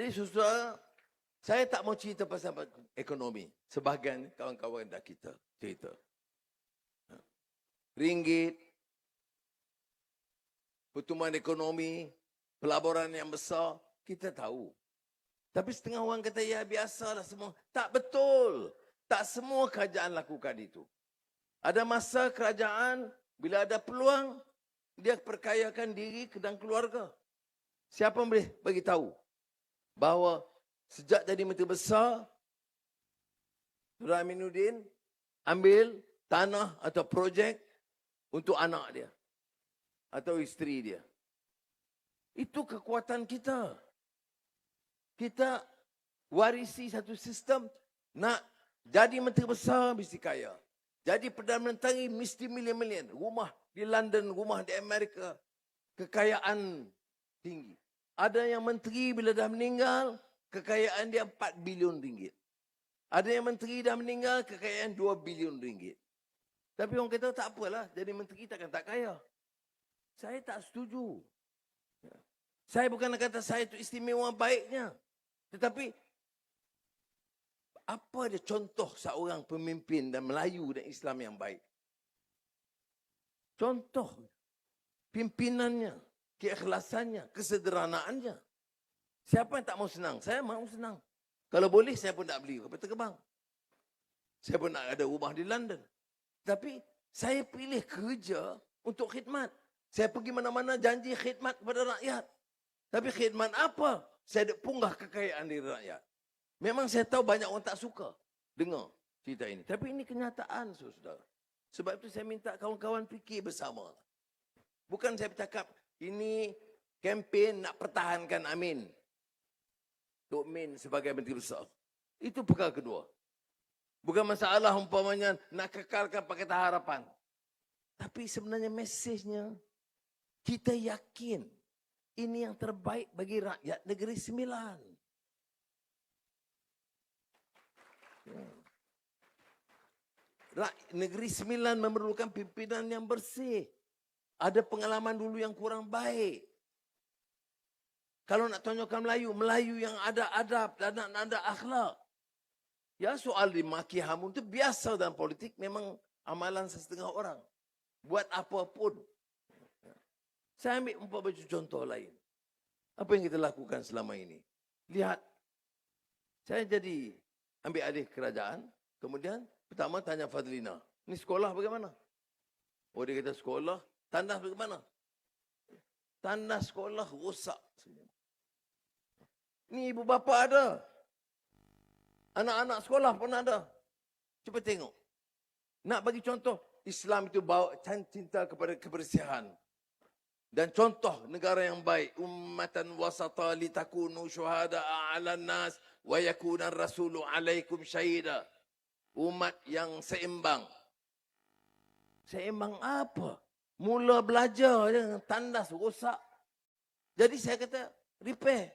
Jadi saudara, saya tak mau cerita pasal ekonomi. Sebahagian kawan-kawan dah kita cerita. Ringgit, pertumbuhan ekonomi, pelaburan yang besar, kita tahu. Tapi setengah orang kata, ya biasalah semua. Tak betul. Tak semua kerajaan lakukan itu. Ada masa kerajaan, bila ada peluang, dia perkayakan diri dan keluarga. Siapa boleh bagi tahu bahawa sejak jadi Menteri Besar, Saudara Aminuddin ambil tanah atau projek untuk anak dia atau isteri dia. Itu kekuatan kita. Kita warisi satu sistem, nak jadi Menteri Besar mesti kaya. Jadi Perdana Menteri mesti milion-milion. Rumah di London, rumah di Amerika. Kekayaan tinggi. Ada yang menteri bila dah meninggal, kekayaan dia 4 bilion ringgit. Ada yang menteri dah meninggal, kekayaan 2 bilion ringgit. Tapi orang kata tak apalah, jadi menteri takkan tak kaya. Saya tak setuju. Saya bukan kata saya itu istimewa baiknya. Tetapi, apa dia contoh seorang pemimpin dan Melayu dan Islam yang baik? Contoh pimpinannya, keikhlasannya, kesederhanaannya. Siapa yang tak mau senang? Saya mau senang. Kalau boleh, saya pun nak beli kapal terbang. Saya pun nak ada rumah di London. Tapi, saya pilih kerja untuk khidmat. Saya pergi mana-mana janji khidmat kepada rakyat. Tapi khidmat apa? Saya ada punggah kekayaan dari rakyat. Memang saya tahu banyak orang tak suka dengar cerita ini. Tapi ini kenyataan, saudara. Sebab itu saya minta kawan-kawan fikir bersama. Bukan saya bercakap, ini kempen nak pertahankan Amin. Tok Min sebagai Menteri Besar. Itu perkara kedua. Bukan masalah umpamanya nak kekalkan Pakatan Harapan. Tapi sebenarnya mesejnya, kita yakin ini yang terbaik bagi rakyat Negeri Sembilan. Negeri Sembilan memerlukan pimpinan yang bersih. Ada pengalaman dulu yang kurang baik. Kalau nak tonjolkan Melayu, Melayu yang ada adab dan ada akhlak. Ya, soal dimaki hamun itu biasa dalam politik, memang amalan setengah orang. Buat apapun. Saya ambil contoh lain. Apa yang kita lakukan selama ini? Lihat, saya jadi ambil alih kerajaan, kemudian pertama tanya Fadlina, ini sekolah bagaimana? Oh, dia kata sekolah, tandas bagaimana? Tandas sekolah rosak semua. Ni ibu bapa ada. Anak-anak sekolah pun ada. Cuba tengok. Nak bagi contoh, Islam itu bawa cinta kepada kebersihan. Dan contoh negara yang baik. Ummatan wasata litakunu syuhada'a 'alan nas wa yakuna rasulu 'alaikum syahida. Umat yang seimbang. Seimbang apa? Mula belajar je, tandas rosak. Jadi saya kata, repair.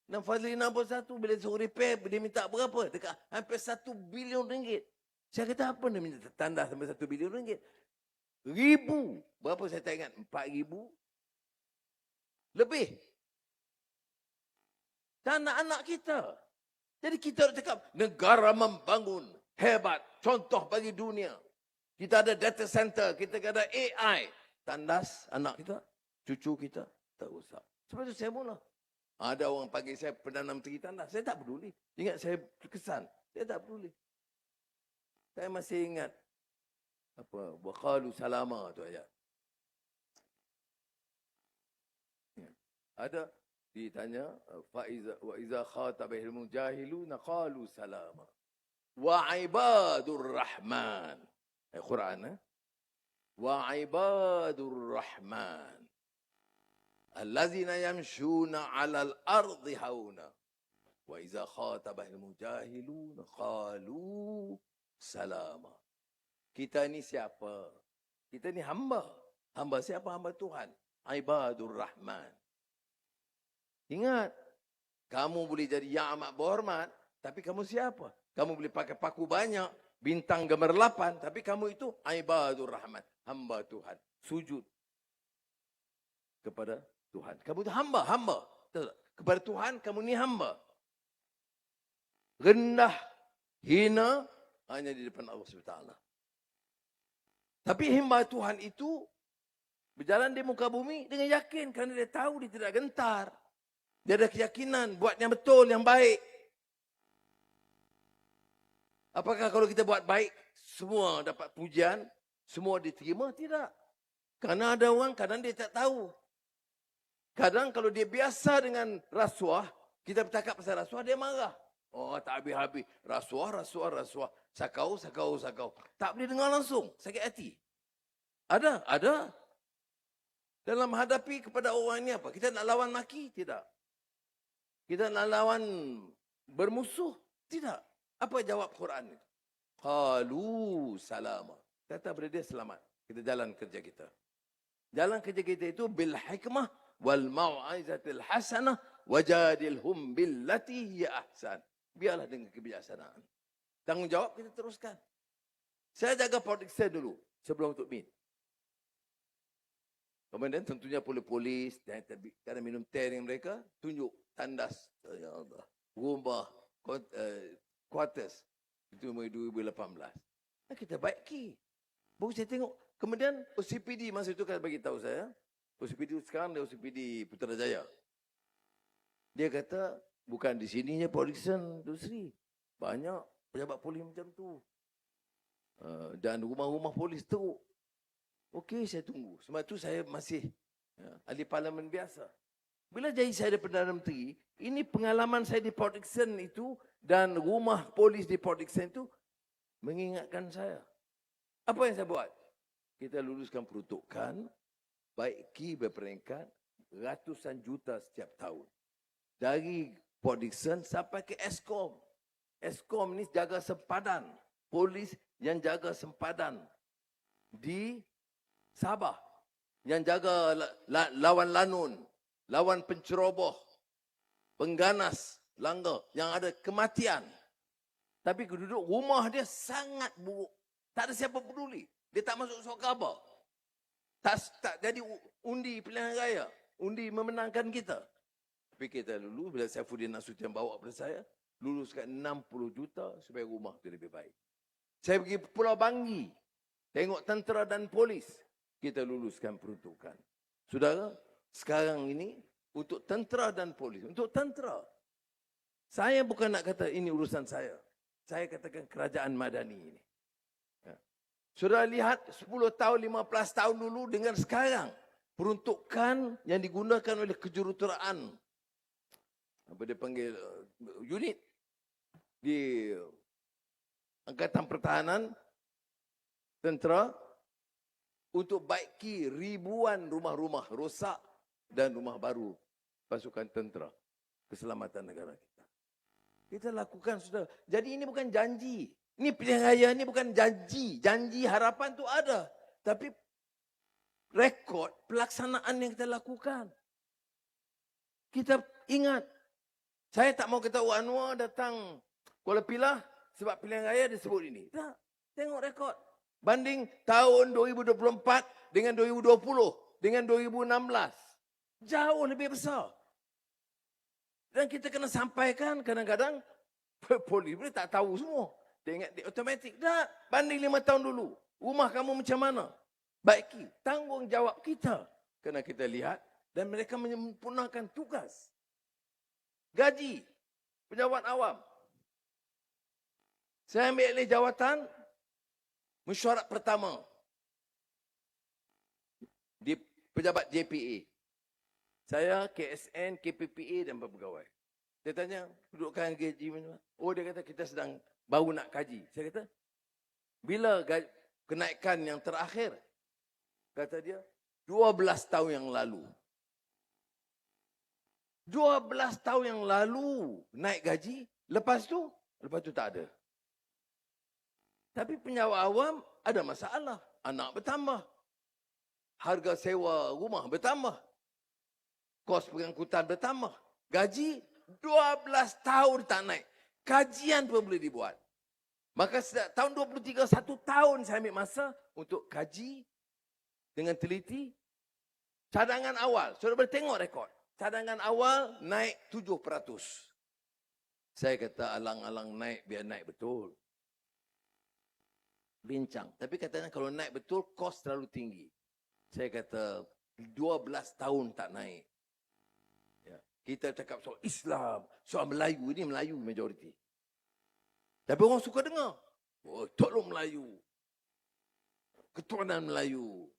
Dan Fadlina pun satu, bila suruh repair, dia minta berapa? Dekat hampir 1 bilion ringgit. Saya kata, apa dia minta tandas sampai 1 bilion ringgit? Ribu. Berapa saya tak ingat? 4,000? Lebih. Dan anak-anak kita. Jadi kita harus cakap, negara membangun. Hebat. Contoh bagi dunia. Kita ada data center, kita ada AI. Tandas anak kita, cucu kita, tak rosak. Sebab itu saya mula. Ada orang panggil saya Perdana Menteri Tandas. Saya tak peduli. Ingat saya terkesan. Saya tak peduli. Saya masih ingat. Apa? Waqalu salama tu ayat. Ada ditanya. Wa iza khatabahil mujahiluna qalu salama. Wa ibadur rahman. Quran. Wa ibadur rahman. Allazina yamshuna 'alal ardi hauna wa idza khatabahal mujahilun qalu salama. Kita ni siapa? Kita ni hamba. Hamba siapa? Hamba Tuhan. Ibadur Rahman. Ingat, kamu boleh jadi yang amat berhormat, tapi kamu siapa? Kamu boleh pakai paku banyak, bintang gemerlapan, tapi kamu itu Ibadur Rahman, hamba Tuhan. Sujud kepada Tuhan. Kamu itu hamba. kepada Tuhan, kamu ni hamba. Rendah, hina, hanya di depan Allah SWT. Tapi hamba Tuhan itu berjalan di muka bumi dengan yakin kerana dia tahu dia tidak gentar. Dia ada keyakinan buat yang betul, yang baik. Apakah kalau kita buat baik, semua dapat pujian, semua diterima? Tidak. Kerana ada orang kadang dia tak tahu. Kadang kalau dia biasa dengan rasuah, kita bercakap pasal rasuah, dia marah. Oh, tak habis-habis. Rasuah. Sakau. Tak boleh dengar langsung. Sakit hati. Ada. Dalam menghadapi kepada orang ini apa? Kita nak lawan maki? Tidak. Kita nak lawan bermusuh? Tidak. Apa jawab Quran itu? Qalu salama. Kata pada dia selamat. Kita jalan kerja kita. Jalan kerja kita itu bil hikmah wal mau'izatil hasanah wajadilhum billati hiya ahsan. Biarlah dengan kebijaksanaan. Tanggungjawab kita teruskan. Saya jaga produksi dulu sebelum untuk meet. Kemudian tentunya polis kerana minum teh dengan mereka, tunjuk tandas. Ya Allah. Rumah, quarters. Itu 2018. Kita baiki. Baru saya tengok. Kemudian OCPD masa itu kan bagi tahu saya. OCPD sekarang dia OCPD Putrajaya. Dia kata, bukan di sininya production tu Sri. Banyak pejabat polis macam tu. Dan rumah-rumah polis tu. Okey, saya tunggu. Sebab tu saya masih ahli parlimen biasa. Bila jadi saya ada Perdana Menteri, ini pengalaman saya di production itu dan rumah polis di production itu mengingatkan saya. Apa yang saya buat? Kita luluskan peruntukan, baiki berperingkat ratusan juta setiap tahun. Dari production sampai ke Eskom. Eskom ni jaga sempadan. Polis yang jaga sempadan di Sabah. Yang jaga lawan lanun, lawan penceroboh, pengganas, langgar, yang ada kematian. Tapi keduduk rumah dia sangat buruk. Tak ada siapa peduli. Dia tak masuk surat khabar. Tak jadi undi pilihan raya. Undi memenangkan kita. Tapi kita dulu, bila Saifuddin Nasution bawa kepada saya, luluskan 60 juta supaya rumah itu lebih baik. Saya pergi Pulau Banggi. Tengok tentera dan polis. Kita luluskan peruntukan. Saudara, sekarang ini untuk tentera dan polis. Untuk tentera. Saya bukan nak kata ini urusan saya. Saya katakan kerajaan madani ini. Saudara lihat 10 tahun, 15 tahun dulu dengan sekarang. Peruntukan yang digunakan oleh kejuruteraan. Apa dia panggil? Unit. Di Angkatan Pertahanan. Tentera. Untuk baiki ribuan rumah-rumah rosak dan rumah baru pasukan tentera. Keselamatan negara kita. Kita lakukan sudah. Jadi ini bukan janji. Ini pilihan raya ini bukan janji. Janji harapan itu ada. Tapi rekod pelaksanaan yang kita lakukan. Kita ingat. Saya tak mau kata Anwar datang Kuala Pilah sebab pilihan raya disebut ini. Tak. Tengok rekod. Banding tahun 2024 dengan 2020 dengan 2016. Jauh lebih besar. Dan kita kena sampaikan kadang-kadang polis boleh tak tahu semua. Dia ingat dia automatik. Tak. Banding 5 tahun dulu. Rumah kamu macam mana? Baiki. Tanggungjawab kita. Kena kita lihat. Dan mereka menyempurnakan tugas. Gaji. Pejabat awam. Saya ambil alih jawatan. Mesyuarat pertama. Di pejabat JPA. Saya, KSN, KPPA dan pegawai. Dia tanya, dudukkan gaji mana? Oh, dia kata kita sedang baru nak kaji. Saya kata, bila kenaikan yang terakhir? Kata dia, 12 tahun yang lalu. 12 tahun yang lalu naik gaji, lepas tu tak ada. Tapi penyewa awam ada masalah. Anak bertambah. Harga sewa rumah bertambah. Kos pengangkutan bertambah. Gaji 12 tahun tak naik. Kajian pun boleh dibuat. Maka sejak tahun 23, 1 tahun saya ambil masa untuk kaji dengan teliti cadangan awal. Saudara boleh tengok rekod. cadangan awal naik 7%. Saya kata alang-alang naik, biar naik betul. Bincang. Tapi katanya kalau naik betul, kos terlalu tinggi. Saya kata 12 tahun tak naik. Ya. Kita cakap soal Islam, soal Melayu. Ini Melayu majoriti. Tapi orang suka dengar. Oh, tolong Melayu. Keturunan Melayu.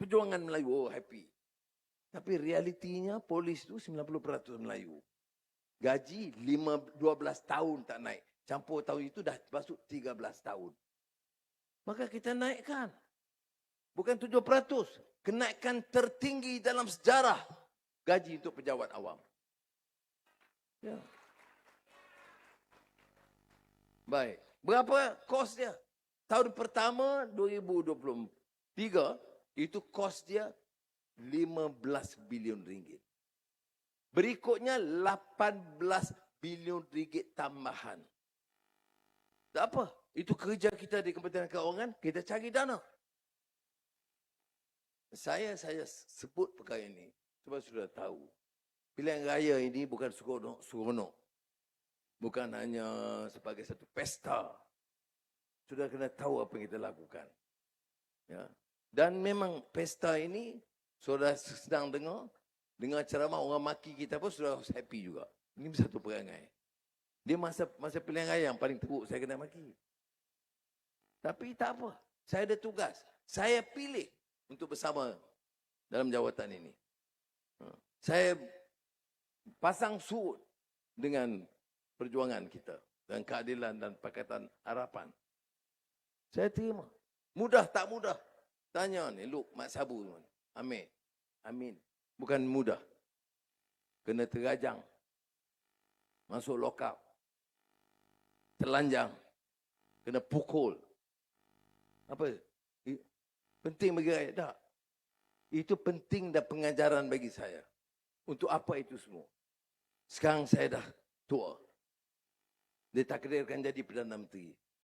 Perjuangan Melayu. Oh, happy. Tapi realitinya polis tu 90% Melayu. Gaji 12 tahun tak naik. Campur tahun itu dah masuk 13 tahun. Maka kita naikkan. Bukan 7%. Kenaikan tertinggi dalam sejarah gaji untuk pejabat awam. Ya. Baik. Berapa kos dia? Tahun pertama 2023 itu kos dia 15 bilion ringgit. Berikutnya 18 bilion ringgit tambahan. Tak apa. Itu kerja kita di Kementerian Keuangan, kita cari dana. Saya sebut perkara ini sebab sudah tahu. Pilihan raya ini bukan seronok. Bukan hanya sebagai satu pesta. Sudah kena tahu apa yang kita lakukan. Ya. Dan memang pesta ini, saudara sedang dengar ceramah orang maki kita pun sudah happy juga. Ini satu perangai. Dia masa pilihan raya yang paling teruk saya kena maki. Tapi tak apa. Saya ada tugas. Saya pilih untuk bersama dalam jawatan ini. Saya pasang surut dengan perjuangan kita dan keadilan dan Pakatan Harapan. Saya terima. Mudah tak mudah? Tanya ni, look, Mak Sabu. Amin. Bukan mudah. Kena terajang. Masuk lokap. Telanjang. Kena pukul. Apa? Penting bagi rakyat? Tak. Itu penting dan pengajaran bagi saya. Untuk apa itu semua? Sekarang saya dah tua. Ditakdirkan jadi Perdana Menteri.